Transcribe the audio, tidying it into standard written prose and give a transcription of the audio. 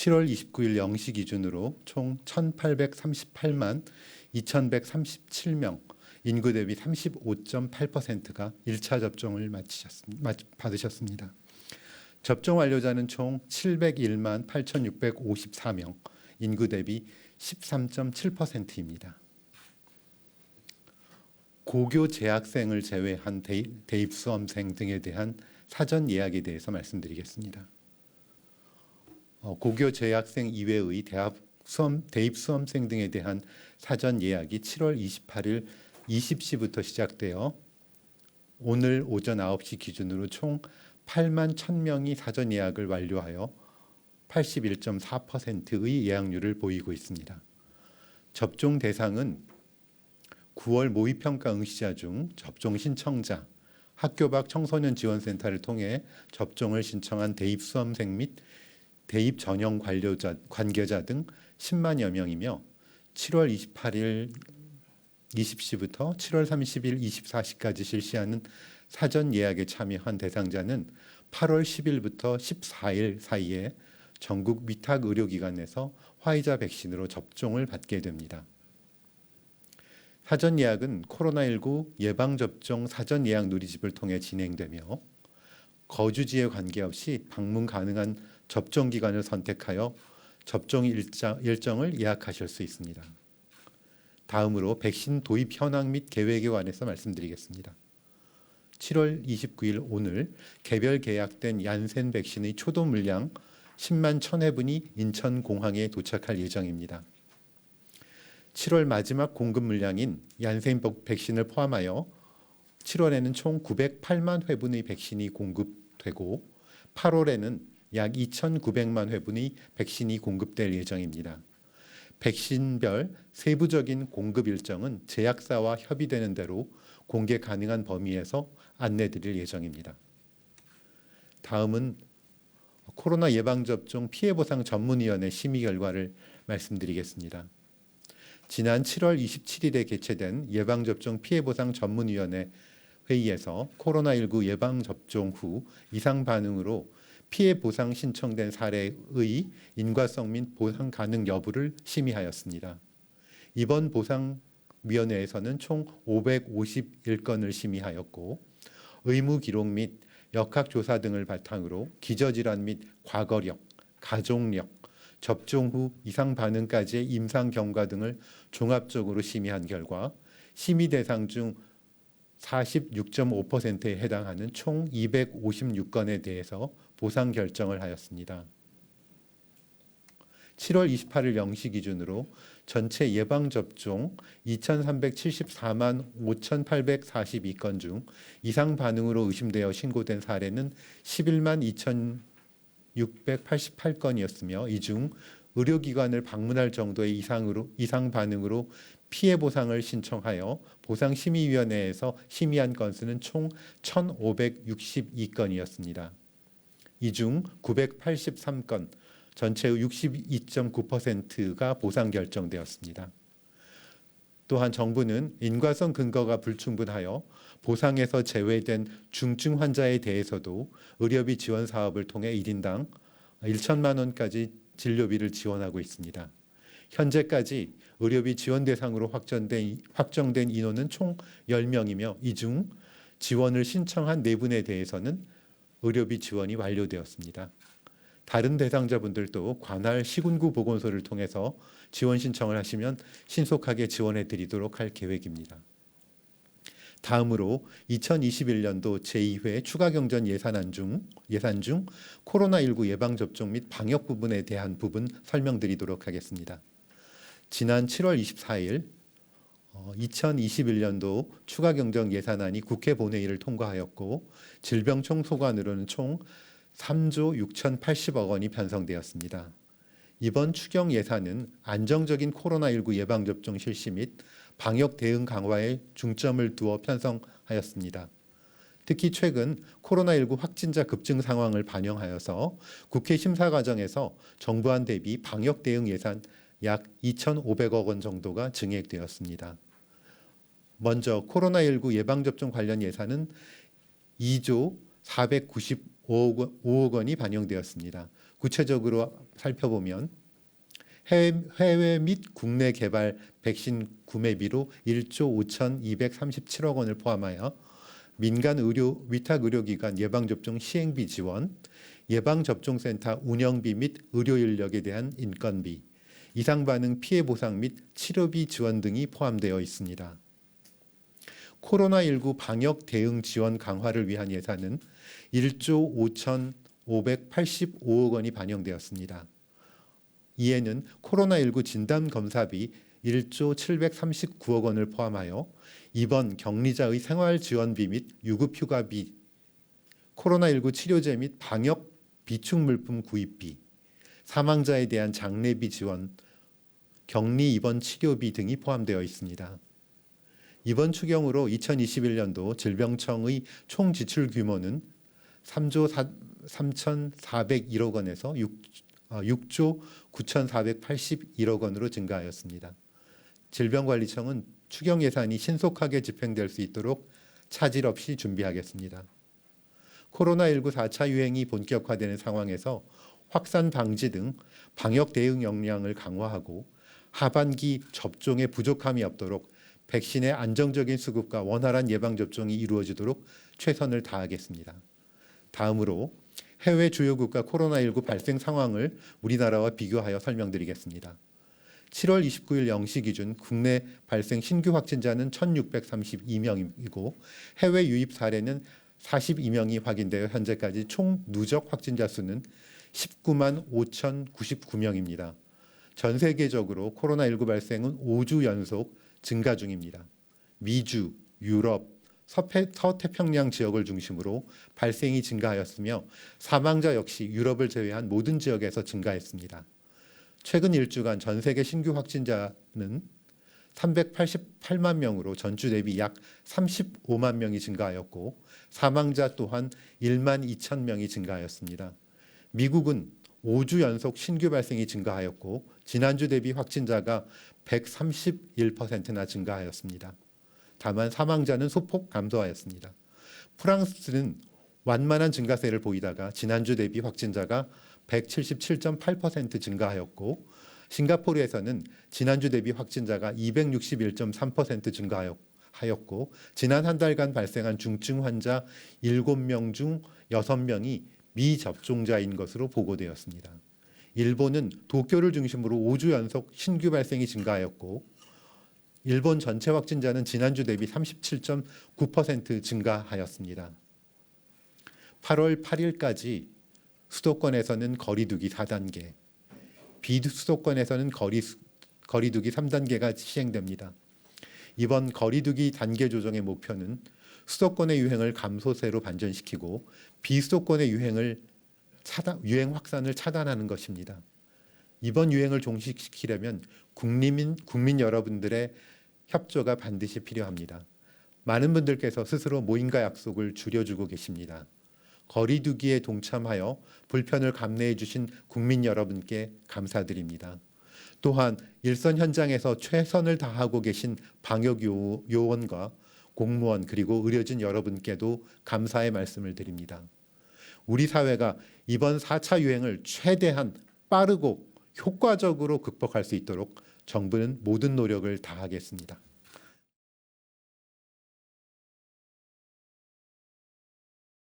7월 29일 0시 기준으로 총 1,838만 2,137명, 인구 대비 35.8%가 1차 접종을 받으셨습니다. 접종 완료자는 총 701만 8,654명, 인구 대비 13.7%입니다. 고교 재학생을 제외한 대입 수험생 등에 대한 사전 예약에 대해서 말씀드리겠습니다. 고교 재학생 이외의 대입 수험생 등에 대한 사전 예약이 7월 28일 20시부터 시작되어 오늘 오전 9시 기준으로 총 8만 1,000명이 사전 예약을 완료하여 81.4%의 예약률을 보이고 있습니다. 접종 대상은 9월 모의평가 응시자 중 접종 신청자, 학교 밖 청소년 지원센터를 통해 접종을 신청한 대입 수험생 및 대입 전형 관계자 등 10만여 명이며 7월 28일 20시부터 7월 30일 24시까지 실시하는 사전 예약에 참여한 대상자는 8월 10일부터 14일 사이에 전국 위탁 의료기관에서 화이자 백신으로 접종을 받게 됩니다. 사전 예약은 코로나19 예방접종 사전 예약 누리집을 통해 진행되며 거주지에 관계없이 방문 가능한 접종 기간을 선택하여 접종 일정을 예약하실 수 있습니다. 다음으로 백신 도입 현황 및 계획에 관해서 말씀드리겠습니다. 7월 29일 오늘 개별 계약된 얀센 백신의 초도 물량 10만 1,000회분이 인천공항에 도착할 예정입니다. 7월 마지막 공급 물량인 얀센 백신을 포함하여 7월에는 총 908만 회분의 백신이 공급되고 8월에는 약 2,900만 회분의 백신이 공급될 예정입니다. 백신별 세부적인 공급 일정은 제약사와 협의되는 대로 공개 가능한 범위에서 안내드릴 예정입니다. 다음은 코로나 예방접종 피해보상 전문위원회 심의 결과를 말씀드리겠습니다. 지난 7월 27일에 개최된 예방접종 피해보상 전문위원회 회의에서 코로나19 예방접종 후 이상 반응으로 피해 보상 신청된 사례의 인과성 및 보상 가능 여부를 심의하였습니다. 이번 보상위원회에서는 총 551건을 심의하였고 의무 기록 및 역학조사 등을 바탕으로 기저질환 및 과거력, 가족력, 접종 후 이상 반응까지의 임상 경과 등을 종합적으로 심의한 결과 심의 대상 중 46.5%에 해당하는 총 256건에 대해서 보상 결정을 하였습니다. 7월 28일 0시 기준으로 전체 예방접종 2,374만 5,842건 중 이상 반응으로 의심되어 신고된 사례는 11만 2,688건이었으며 이 중 의료기관을 방문할 정도의 이상 반응으로 피해 보상을 신청하여 보상심의위원회에서 심의한 건수는 총 1,562건이었습니다. 이 중 983건, 전체의 62.9%가 보상 결정되었습니다. 또한 정부는 인과성 근거가 불충분하여 보상에서 제외된 중증 환자에 대해서도 의료비 지원 사업을 통해 1인당 1천만 원까지 진료비를 지원하고 있습니다. 현재까지 의료비 지원 대상으로 확정된 인원은 총 10명이며 이 중 지원을 신청한 4분에 대해서는 의료비 지원이 완료되었습니다. 다른 대상자분들도 관할 시군구 보건소를 통해서 지원 신청을 하시면 신속하게 지원해 드리도록 할 계획입니다. 다음으로 2021년도 제2회 추가경정 예산 중 코로나19 예방접종 및 방역 부분에 대한 부분 설명드리도록 하겠습니다. 지난 7월 24일 2021년도 추가경정 예산안이 국회 본회의를 통과하였고 질병청소관으로는 총 3조 6,080억 원이 편성되었습니다. 이번 추경 예산은 안정적인 코로나19 예방접종 실시 및 방역 대응 강화에 중점을 두어 편성하였습니다. 특히 최근 코로나19 확진자 급증 상황을 반영하여서 국회 심사 과정에서 정부안 대비 방역 대응 예산 약 2,500억 원 정도가 증액되었습니다. 먼저 코로나19 예방접종 관련 예산은 2조 495억 원이 반영되었습니다. 구체적으로 살펴보면 해외 및 국내 개발 백신 구매비로 1조 5,237억 원을 포함하여 민간 의료 위탁 의료기관 예방접종 시행비 지원, 예방접종센터 운영비 및 의료 인력에 대한 인건비, 이상반응 피해 보상 및 치료비 지원 등이 포함되어 있습니다. 코로나19 방역 대응 지원 강화를 위한 예산은 1조 5,585억 원이 반영되었습니다. 이에는 코로나19 진단검사비 1조 739억 원을 포함하여 입원 격리자의 생활지원비 및 유급휴가비, 코로나19 치료제 및 방역 비축물품 구입비, 사망자에 대한 장례비 지원, 격리 입원 치료비 등이 포함되어 있습니다. 이번 추경으로 2021년도 질병청의 총 지출 규모는 3조 3,401억 원에서 6조 9,481억 원으로 증가하였습니다. 질병관리청은 추경 예산이 신속하게 집행될 수 있도록 차질 없이 준비하겠습니다. 코로나19 4차 유행이 본격화되는 상황에서 확산 방지 등 방역 대응 역량을 강화하고 하반기 접종에 부족함이 없도록 백신의 안정적인 수급과 원활한 예방접종이 이루어지도록 최선을 다하겠습니다. 다음으로 해외 주요 국가 코로나19 발생 상황을 우리나라와 비교하여 설명드리겠습니다. 7월 29일 0시 기준 국내 발생 신규 확진자는 1,632명이고 해외 유입 사례는 42명이 확인되어 현재까지 총 누적 확진자 수는 19만 5,099명입니다. 전 세계적으로 코로나19 발생은 5주 연속 증가 중입니다. 미주, 유럽, 서태평양 지역을 중심으로 발생이 증가하였으며 사망자 역시 유럽을 제외한 모든 지역에서 증가했습니다. 최근 1주간 전 세계 신규 확진자는 388만 명으로 전주 대비 약 35만 명이 증가하였고 사망자 또한 1만 2천 명이 증가하였습니다. 미국은 5주 연속 신규 발생이 증가하였고 지난주 대비 확진자가 131%나 증가하였습니다. 다만 사망자는 소폭 감소하였습니다. 프랑스는 완만한 증가세를 보이다가 지난주 대비 확진자가 177.8% 증가하였고 싱가포르에서는 지난주 대비 확진자가 261.3% 증가하였고 지난 한 달간 발생한 중증 환자 7명 중 6명이 미접종자인 것으로 보고되었습니다. 일본은 도쿄를 중심으로 5주 연속 신규 발생이 증가하였고 일본 전체 확진자는 지난주 대비 37.9% 증가하였습니다. 8월 8일까지 수도권에서는 거리두기 4단계, 비수도권에서는 거리두기 3단계가 시행됩니다. 이번 거리두기 단계 조정의 목표는 수도권의 유행을 감소세로 반전시키고 비수도권의 유행 확산을 차단하는 것입니다. 이번 유행을 종식시키려면 국민 여러분들의 협조가 반드시 필요합니다. 많은 분들께서 스스로 모임과 약속을 줄여주고 계십니다. 거리두기에 동참하여 불편을 감내해 주신 국민 여러분께 감사드립니다. 또한 일선 현장에서 최선을 다하고 계신 방역 요원과 공무원 그리고 의료진 여러분께도 감사의 말씀을 드립니다. 우리 사회가 이번 4차 유행을 최대한 빠르고 효과적으로 극복할 수 있도록 정부는 모든 노력을 다하겠습니다.